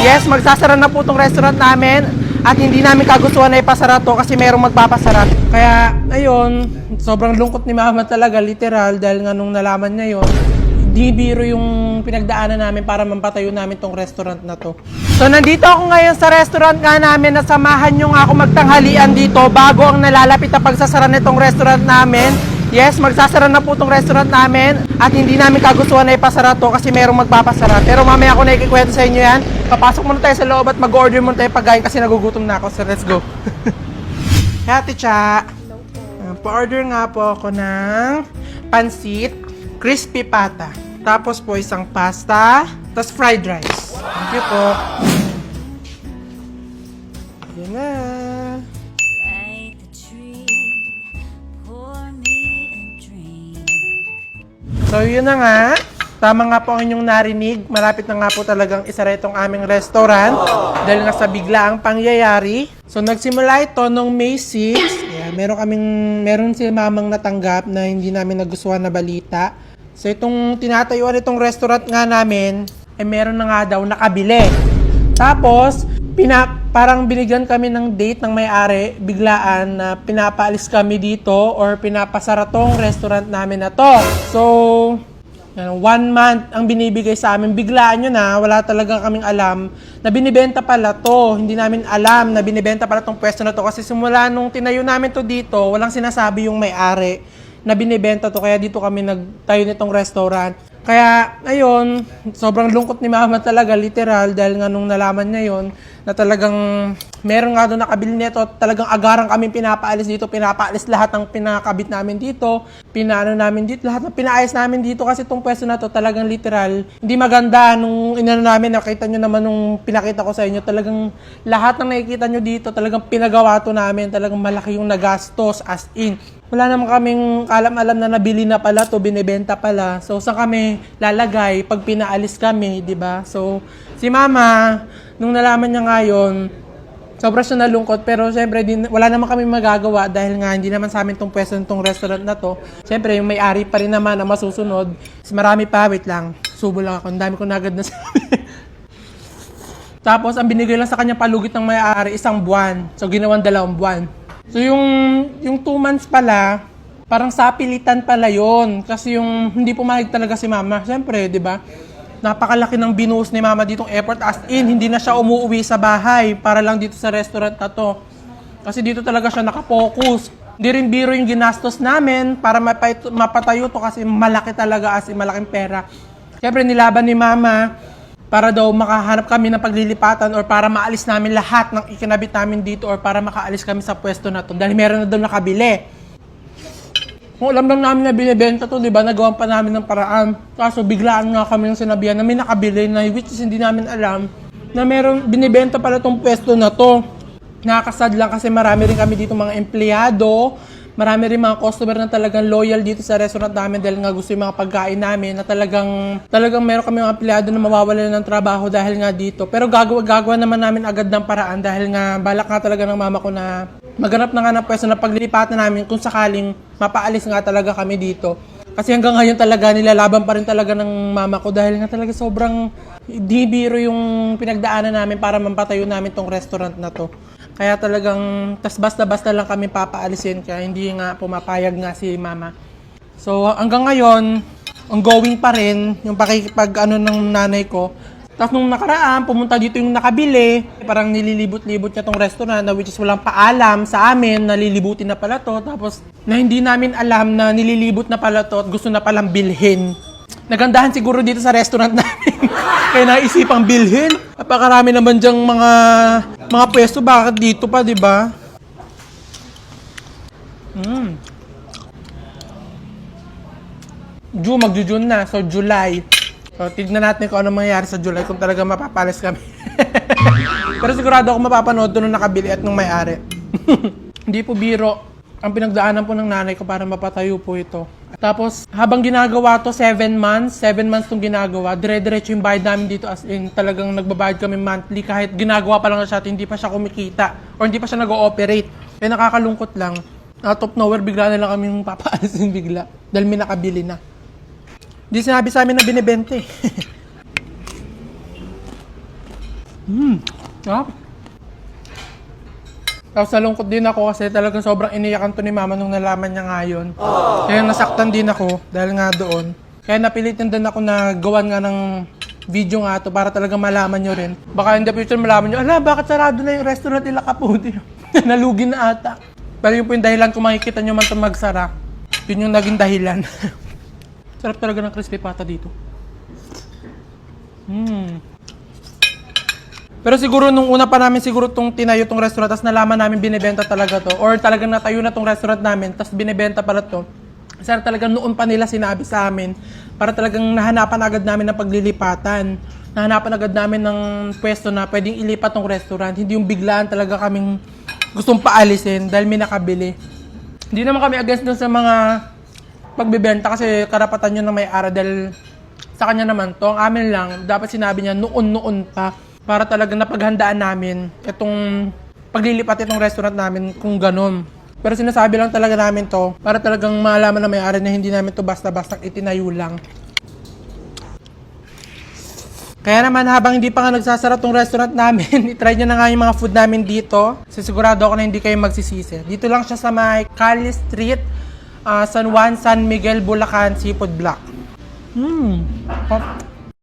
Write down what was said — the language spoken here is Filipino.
Yes, magsasara na po itong restaurant namin at hindi namin kagustuhan na ipasara to kasi merong magpapasara. Kaya, ayun, sobrang lungkot ni Mama talaga, literal, dahil nga nung nalaman niya yun, di biro yung pinagdaanan namin para mampatayo namin tong restaurant na to. So, nandito ako ngayon sa restaurant nga namin, nasamahan nyo nga ako magtanghalian dito bago ang nalalapit na pagsasara nitong restaurant namin. Yes, magsasara na po itong restaurant namin at hindi namin kagustuhan na ipasara to kasi merong magpapasara. Pero mamaya ako na ikikwento sa inyo yan. Papasok muna tayo sa loob at mag-order muna tayo pagkain kasi nagugutom na ako. So, let's go. Ate Cha, pa-order nga po ako ng pansit, crispy pata. Tapos po isang pasta, tapos fried rice. Thank you po. Yan na. So yun na nga, tama nga po ang inyong narinig, malapit na nga po talagang isara itong aming restaurant dahil nga sa biglaang pangyayari. So nagsimula ito noong May 6, meron si Mamang natanggap na hindi namin nagustuhan na balita. So itong tinatayuan itong restaurant nga namin, meron na nga daw nakabili. Tapos, parang binigyan kami ng date ng may-ari, biglaan na pinapaalis kami dito or pinapasara tong restaurant namin na to. So, 1 month ang binibigay sa amin. Biglaan yun na, wala talaga kaming alam na binibenta pala to. Hindi namin alam na binibenta pala tong pwesto na to kasi simula nung tinayo namin to dito, walang sinasabi yung may-ari na binibenta to. Kaya dito kami nagtayo nitong restaurant. Kaya, ayun, sobrang lungkot ni Mama talaga, literal, dahil nga nung nalaman niya yun, na talagang meron nga doon nakabili nito, talagang agarang kami pinapaalis dito, pinapaalis lahat ng pinakabit namin dito, pinaano namin dito, lahat ng pinaayos namin dito kasi itong pwesto na to talagang literal, hindi maganda. Nung inano namin, nakita nyo naman nung pinakita ko sa inyo, talagang lahat ng nakikita nyo dito, talagang pinagawa to namin, talagang malaki yung nagastos, as in. Wala naman kaming alam-alam na nabili na pala to, binibenta pala. So, saan kami lalagay pag pinaalis kami, di ba? So, si Mama, nung nalaman niya ngayon, sobra siya nalungkot. Pero, syempre, wala naman kami magagawa dahil nga hindi naman sa amin tong pwesto nitong restaurant na to. Syempre, yung may-ari pa rin naman na masusunod. Marami pa, wait lang. Subo lang ako. Ang dami ko na agad na sabi. Tapos, ang binigay lang sa kanya palugit ng may-ari, 1 buwan. So, ginawang 2 buwan. So, yung 2 months pala, parang sapilitan pala yon. Kasi yung hindi pumayag talaga si Mama. Siyempre, di ba? Napakalaki ng binuhos ni Mama ditong effort. As in, hindi na siya umuwi sa bahay para lang dito sa restaurant na to. Kasi dito talaga siya nakapokus. Hindi rin biro yung ginastos namin para mapatayo to kasi malaki talaga, as in malaking pera. Siyempre, nilaban ni Mama para daw makahanap kami ng paglilipatan or para maalis namin lahat ng ikinabit namin dito or para makaalis kami sa pwesto na to dahil meron na daw nakabili. Kung alam lang namin na binibenta to, di ba, nagawan pa namin ng paraan. Kaso biglaan nga kami ng sinabihan na may nakabili na which is hindi namin alam na meron binibenta pala tong pwesto na to. Nakakasad lang kasi marami rin kami dito mga empleyado, marami rin mga customer na talagang loyal dito sa restaurant namin dahil nga gusto yung mga pagkain namin na talagang meron kami mga empleyado na mawawalan ng trabaho dahil nga dito. Pero gagawa naman namin agad ng paraan dahil nga balak nga talaga ng Mama ko na maghanap na nga ng pwesto na paglilipatan namin kung sakaling mapaalis nga talaga kami dito. Kasi hanggang ngayon talaga nilalaban pa rin talaga ng Mama ko dahil nga talaga sobrang di biro yung pinagdaanan namin para mampatayo namin tong restaurant na to. Kaya talagang, tas basta-basta lang kami papaalisin kaya hindi nga pumapayag nga si Mama. So hanggang ngayon, ongoing pa rin yung pakikipag-ano ng nanay ko. Tapos nung nakaraan, pumunta dito yung nakabili. Parang nililibot-libot niya tong restaurant na which is walang paalam sa amin, nalilibutin na pala to. Tapos na hindi namin alam na nililibot na pala to at gusto na palang bilhin. Nagandahan siguro dito sa restaurant namin. Kaya naisipang bilhin. Napakarami naman dyang mga pwesto. Bakit dito pa, di ba? Mag-June na. So, July. So, tignan natin kung ano mangyayari sa July kung talaga mapapalis kami. Pero sigurado ako mapapanood doon nung nakabili at nung may-ari. Hindi po biro ang pinagdaanan po ng nanay ko para mapatayo po ito. Tapos, habang ginagawa to, 7 months itong ginagawa, dire-diretso yung bayad namin dito as in, talagang nagbabayad kami monthly kahit ginagawa pa lang siya at hindi pa siya kumikita or hindi pa siya nag-ooperate. Kaya nakakalungkot lang. Out of nowhere, bigla na lang kami papaalisin bigla dahil may nakabili na. Hindi sinabi sa amin na binibente. Sarap. Tapos nalungkot din ako kasi talagang sobrang iniyakan to ni mama nung nalaman niya ngayon. Kaya nasaktan din ako dahil nga doon. Kaya napilitan din ako na gawan nga ng video nga to para talagang malaman nyo rin. Baka in the future malaman nyo, ala, bakit sarado na yung restaurant nila Kaputi? Nalugi na ata. Pero yun po yung dahilan kung makikita nyo man ito magsara. Yun yung naging dahilan. Sarap talaga ng crispy pata dito. Pero siguro nung una pa namin siguro tinayo tong restaurant, tapos nalaman namin binibenta talaga to. Or talagang natayo na tong restaurant namin, tapos binibenta pala to. Kasi talagang noon pa nila sinabi sa amin, para talagang nahanapan agad namin ng paglilipatan. Nahanapan agad namin ng pwesto na pwedeng ilipat tong restaurant. Hindi yung biglaan talaga kaming gustong paalisin dahil may nakabili. Hindi naman kami against dun sa mga pagbibenta kasi karapatan yun ng may-ari dahil sa kanya naman to. Ang amin lang, dapat sinabi niya noon pa para talagang napaghandaan namin itong paglilipat itong restaurant namin kung ganun. Pero sinasabi lang talaga namin to para talagang malaman na may-ari na hindi namin to basta-basta itinayo lang. Kaya naman habang hindi pa nga nagsasara tong restaurant namin, itry nyo na nga yung mga food namin dito. Sigurado ako na hindi kayo magsisisi. Dito lang siya sa may Cali Street, San Juan, San Miguel, Bulacan, Seafood Block.